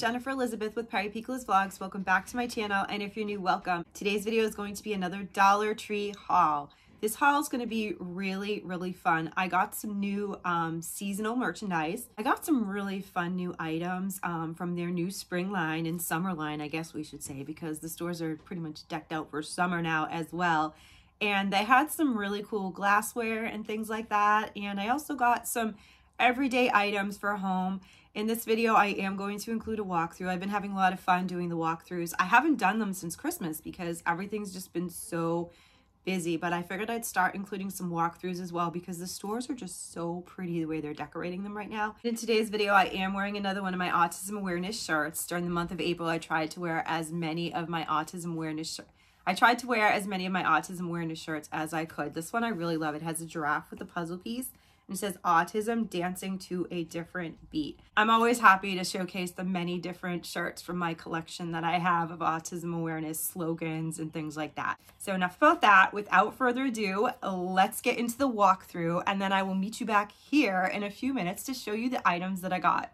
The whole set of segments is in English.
Jennifer Elizabeth with Perry Piccola's Vlogs. Welcome back to my channel, and if you're new, welcome. Today's video is going to be another Dollar Tree haul. This haul is going to be really fun. I got some new seasonal merchandise. I got some really fun new items from their new spring line and summer line, I guess we should say, because the stores are pretty much decked out for summer now as well. And they had some really cool glassware and things like that. And I also got some everyday items for home. In this video, I am going to include a walkthrough. I've been having a lot of fun doing the walkthroughs. I haven't done them since Christmas because everything's just been so busy, but I figured I'd start including some walkthroughs as well because the stores are just so pretty the way they're decorating them right now. In today's video, I am wearing another one of my autism awareness shirts. During the month of April, I tried to wear as many of my autism awareness shirts. As I could. This one I really love. It has a giraffe with a puzzle piece. And it says autism dancing to a different beat. I'm always happy to showcase the many different shirts from my collection that I have of autism awareness slogans and things like that. So enough about that. Without further ado, let's get into the walkthrough, and then I will meet you back here in a few minutes to show you the items that I got.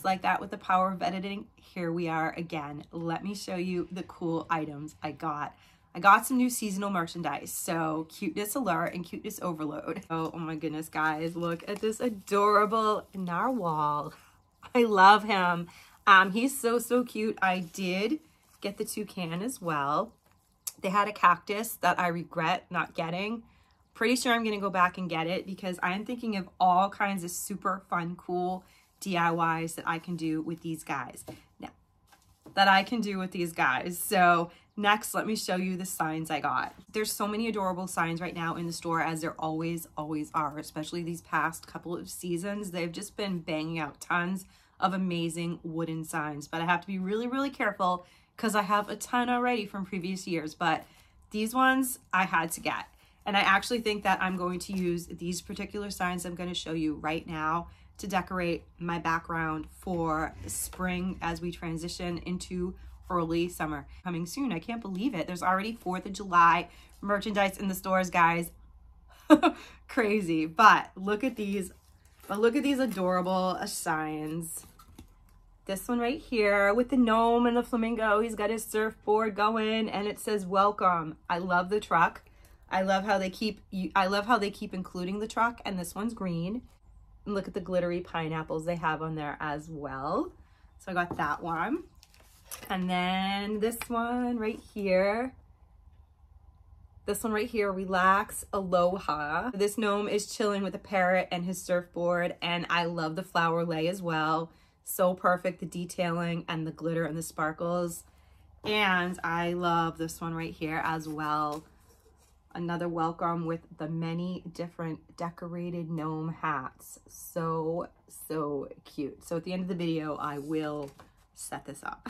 like that with the power of editing, here we are again. Let me show you the cool items I got. I got some new seasonal merchandise, so cuteness alert and cuteness overload. Oh my goodness, guys, look at this adorable narwhal. I love him. He's so cute. I did get the toucan as well. They had a cactus that I regret not getting. Pretty sure I'm gonna go back and get it because I'm thinking of all kinds of super fun, cool DIYs that I can do with these guys. So next, let me show you the signs I got. There's so many adorable signs right now in the store, as there always are, especially these past couple of seasons. They've just been banging out tons of amazing wooden signs, but I have to be really careful because I have a ton already from previous years, but these ones I had to get. And I actually think that I'm going to use these particular signs I'm going to show you right now to decorate my background for spring as we transition into early summer. Coming soon. I can't believe it. There's already 4th of July merchandise in the stores, guys. Crazy. But look at these. Look at these adorable signs. This one right here with the gnome and the flamingo. He's got his surfboard going and it says welcome. I love the truck. I love how they keep including the truck, and this one's green. And look at the glittery pineapples they have on there as well. So I got that one. And then this one right here. This one right here, relax, aloha. This gnome is chilling with a parrot and his surfboard, and I love the flower lei as well. So perfect, the detailing and the glitter and the sparkles. And I love this one right here as well. Another welcome with the many different decorated gnome hats. So cute. So at the end of the video, I will set this up.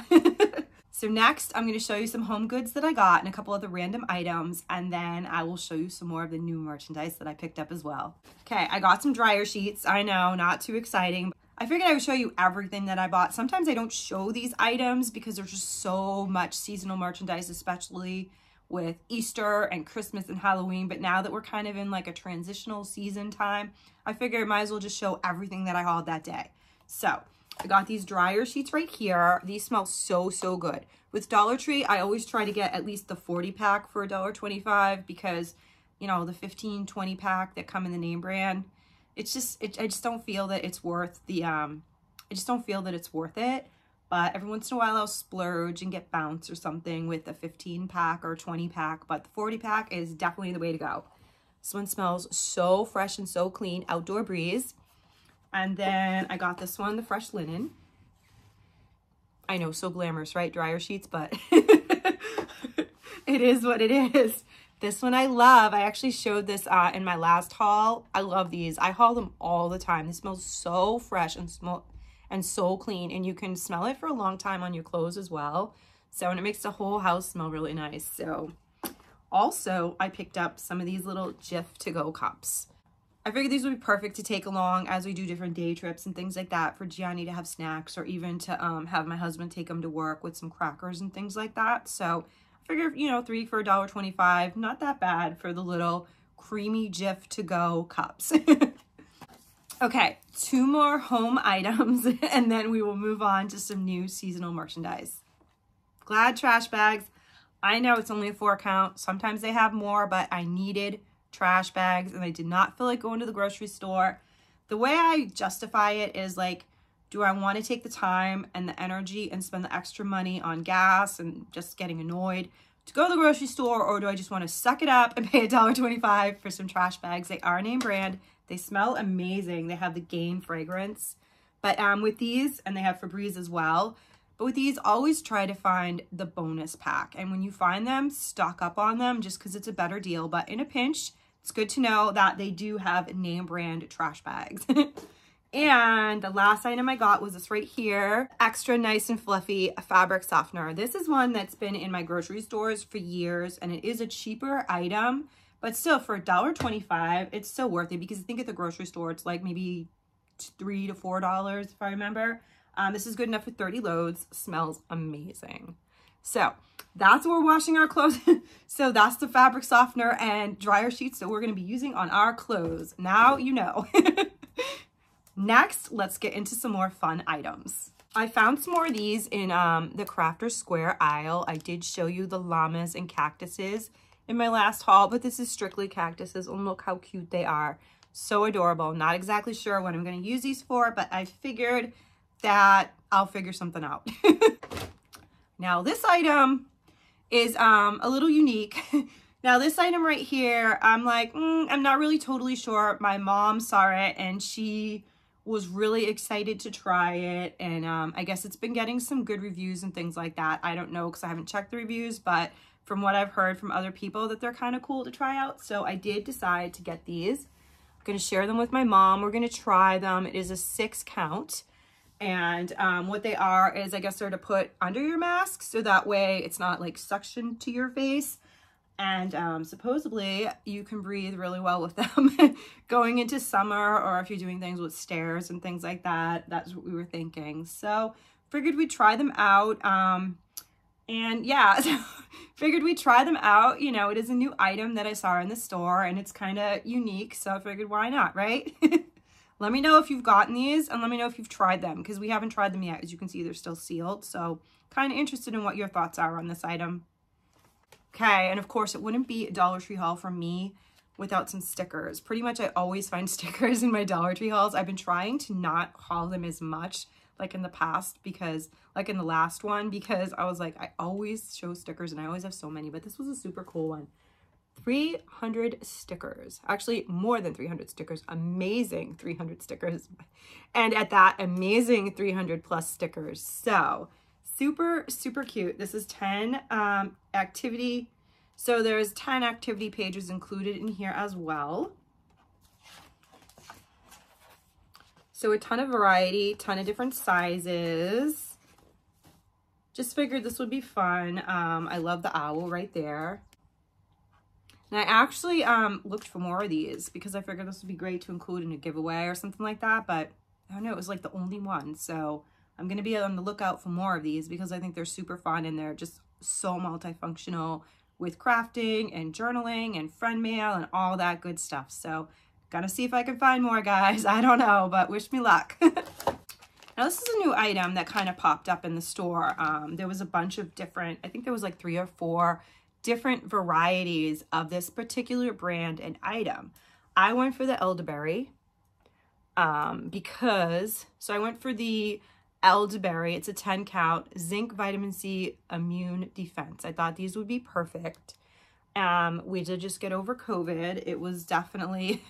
So next, I'm going to show you some home goods that I got and a couple other random items, and then I will show you some more of the new merchandise that I picked up as well. Okay, I got some dryer sheets. I know, not too exciting. I figured I would show you everything that I bought. Sometimes I don't show these items because there's just so much seasonal merchandise, especially with Easter and Christmas and Halloween. But now that we're kind of in like a transitional season time, I figured I might as well just show everything that I hauled that day. So I got these dryer sheets right here. These smell so good. With Dollar Tree, I always try to get at least the 40 pack for $1.25 because, you know, the 15-20 pack that come in the name brand, I just don't feel that it's worth the I just don't feel that it's worth it. But every once in a while I'll splurge and get Bounce or something with a 15 pack or 20 pack, but the 40 pack is definitely the way to go. This one smells so fresh and so clean, Outdoor Breeze. And then I got this one, the Fresh Linen. I know, so glamorous, right? Dryer sheets, but it is what it is. This one I love. I actually showed this in my last haul. I love these. I haul them all the time. They smell so fresh and so clean, and you can smell it for a long time on your clothes as well. So, and it makes the whole house smell really nice. So also I picked up some of these little Jif to-go cups. I figured these would be perfect to take along as we do different day trips and things like that, for Gianni to have snacks, or even to have my husband take him to work with some crackers and things like that. So I figured, you know, 3 for $1.25, not that bad for the little creamy Jif to-go cups. Okay, 2 more home items and then we will move on to some new seasonal merchandise. Glad trash bags. I know it's only a 4 count. Sometimes they have more, but I needed trash bags and I did not feel like going to the grocery store. The way I justify it is like, do I want to take the time and the energy and spend the extra money on gas and just getting annoyed to go to the grocery store, or do I just want to suck it up and pay $1.25 for some trash bags? They are name brand. They smell amazing. They have the Gain fragrance. But with these, and they have Febreze as well, but with these, always try to find the bonus pack. And when you find them, stock up on them just because it's a better deal. But in a pinch, it's good to know that they do have name brand trash bags. And the last item I got was this right here, extra nice and fluffy fabric softener. This is one that's been in my grocery stores for years, and it is a cheaper item. But still, for $1.25, it's so worth it, because I think at the grocery store, it's like maybe $3 to $4 if I remember. This is good enough for 30 loads. Smells amazing. So that's what we're washing our clothes. So that's the fabric softener and dryer sheets that we're going to be using on our clothes. Now you know. Next, let's get into some more fun items. I found some more of these in the Crafter Square aisle. I did show you the llamas and cactuses in my last haul, but this is strictly cactuses, and look how cute they are. So adorable. Not exactly sure what I'm going to use these for, but I figured that I'll figure something out. Now this item is a little unique. Now this item right here, I'm like, I'm not really totally sure. My mom saw it and she was really excited to try it. And I guess it's been getting some good reviews and things like that. I don't know because I haven't checked the reviews, but from what I've heard from other people that they're kind of cool to try out. So I did decide to get these. I'm going to share them with my mom. We're going to try them. It is a 6 count. And what they are is, I guess they're to put under your mask so that way it's not like suction to your face. And supposedly you can breathe really well with them going into summer, or if you're doing things with stairs and things like that. That's what we were thinking. So figured we'd try them out. And yeah, so figured we'd try them out. You know, it is a new item that I saw in the store and it's kind of unique. So I figured why not, right? Let me know if you've gotten these and let me know if you've tried them because we haven't tried them yet. As you can see, they're still sealed. So kind of interested in what your thoughts are on this item. Okay, and of course it wouldn't be a Dollar Tree haul from me without some stickers. Pretty much I always find stickers in my Dollar Tree hauls. I've been trying to not haul them as much like in the past because, like in the last one, because I was like, I always show stickers and I always have so many, but this was a super cool one. 300 stickers, actually more than 300 stickers, amazing 300 stickers. And at that, amazing 300 plus stickers. So super, super cute. This is 10 activity. So there's 10 activity pages included in here as well. So a ton of variety, ton of different sizes. Just figured this would be fun. I love the owl right there. And I actually looked for more of these because I figured this would be great to include in a giveaway or something like that. But I don't know, it was like the only one. So I'm going to be on the lookout for more of these because I think they're super fun and they're just so multifunctional with crafting and journaling and friend mail and all that good stuff. So gotta see if I can find more, guys. I don't know, but wish me luck. Now this is a new item that kind of popped up in the store. There was a bunch of different, I think there was like 3 or 4 different varieties of this particular brand and item. I went for the elderberry so I went for the elderberry. It's a 10 count zinc vitamin C immune defense. I thought these would be perfect. We did just get over COVID. It was definitely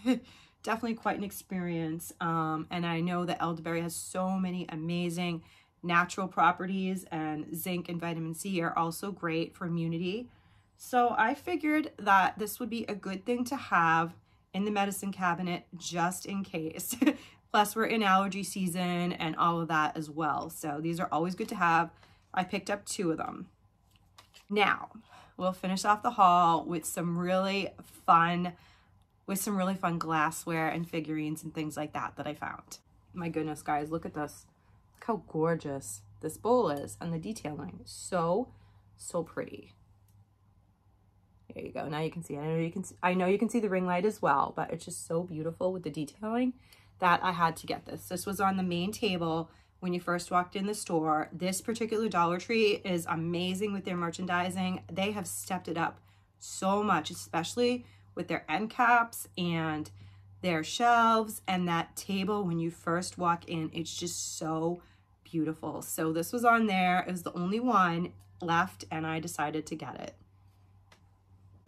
quite an experience. And I know that elderberry has so many amazing natural properties, and zinc and vitamin C are also great for immunity. So I figured that this would be a good thing to have in the medicine cabinet just in case. Plus we're in allergy season and all of that as well. So these are always good to have. I picked up 2 of them. Now we'll finish off the haul with some really fun glassware and figurines and things like that I found. My goodness, guys, look at this. Look how gorgeous this bowl is and the detailing. So pretty. There you go. Now you can see. I know you can see the ring light as well, but it's just so beautiful with the detailing that I had to get this. This was on the main table when you first walked in the store. This particular Dollar Tree is amazing with their merchandising. They have stepped it up so much, especially with their end caps and their shelves and that table when you first walk in. It's just so beautiful. So this was on there. It was the only one left and I decided to get it.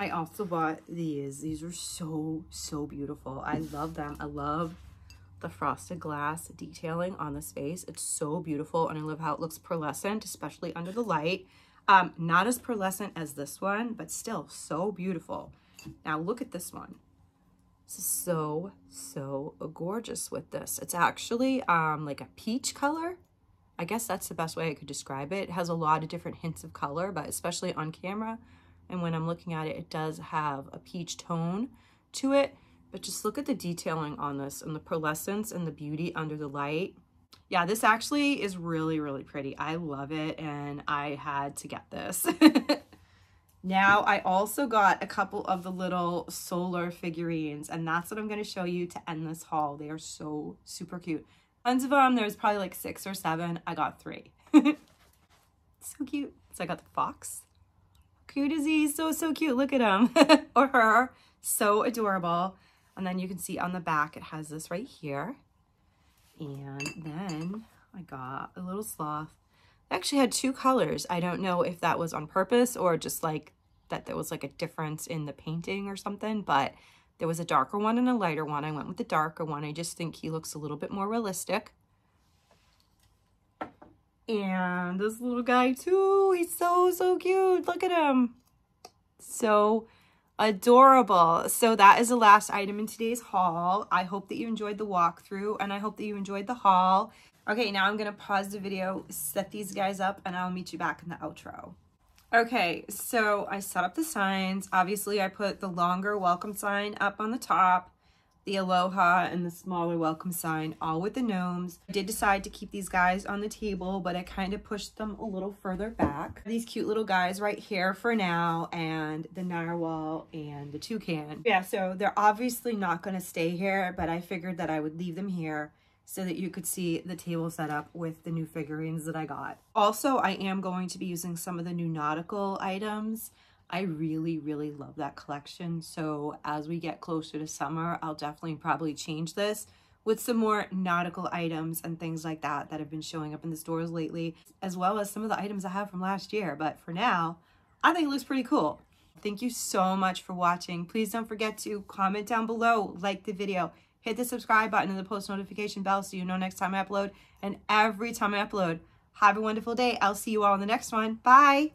I also bought these. These are so beautiful. I love them. I love the frosted glass detailing on the space. It's so beautiful and I love how it looks pearlescent, especially under the light. Not as pearlescent as this one, but still so beautiful. Now look at this one. This is so gorgeous with this. It's actually like a peach color. I guess that's the best way I could describe it. It has a lot of different hints of color, but especially on camera and when I'm looking at it, it does have a peach tone to it. But just look at the detailing on this and the pearlescence and the beauty under the light. Yeah, this actually is really pretty. I love it and I had to get this. Now I also got a couple of the little solar figurines, and that's what I'm going to show you to end this haul. They are so super cute. Tons of them. There's probably like 6 or 7. I got 3. So cute. So I got the fox. How cute is he? So cute. Look at him. Or her. So adorable. And then you can see on the back it has this right here. And then I got a little sloth. I actually had 2 colors. I don't know if that was on purpose or just like that there was like a difference in the painting or something, but there was a darker one and a lighter one. I went with the darker one. I just think he looks a little bit more realistic. And this little guy too, he's so cute. Look at him. So adorable. So that is the last item in today's haul. I hope that you enjoyed the walkthrough, and I hope that you enjoyed the haul. Okay, now I'm gonna pause the video, set these guys up, and I'll meet you back in the outro. Okay, so I set up the signs. Obviously, I put the longer welcome sign up on the top, the aloha and the smaller welcome sign, all with the gnomes. I did decide to keep these guys on the table, but I kind of pushed them a little further back. These cute little guys right here for now, and the narwhal and the toucan. Yeah, so they're obviously not gonna stay here, but I figured that I would leave them here so that you could see the table set up with the new figurines that I got. Also, I am going to be using some of the new nautical items. I really love that collection. So as we get closer to summer, I'll definitely probably change this with some more nautical items and things like that that have been showing up in the stores lately, as well as some of the items I have from last year. But for now, I think it looks pretty cool. Thank you so much for watching. Please don't forget to comment down below, like the video, hit the subscribe button and the post notification bell so you know next time I upload. And every time I upload, have a wonderful day. I'll see you all in the next one. Bye.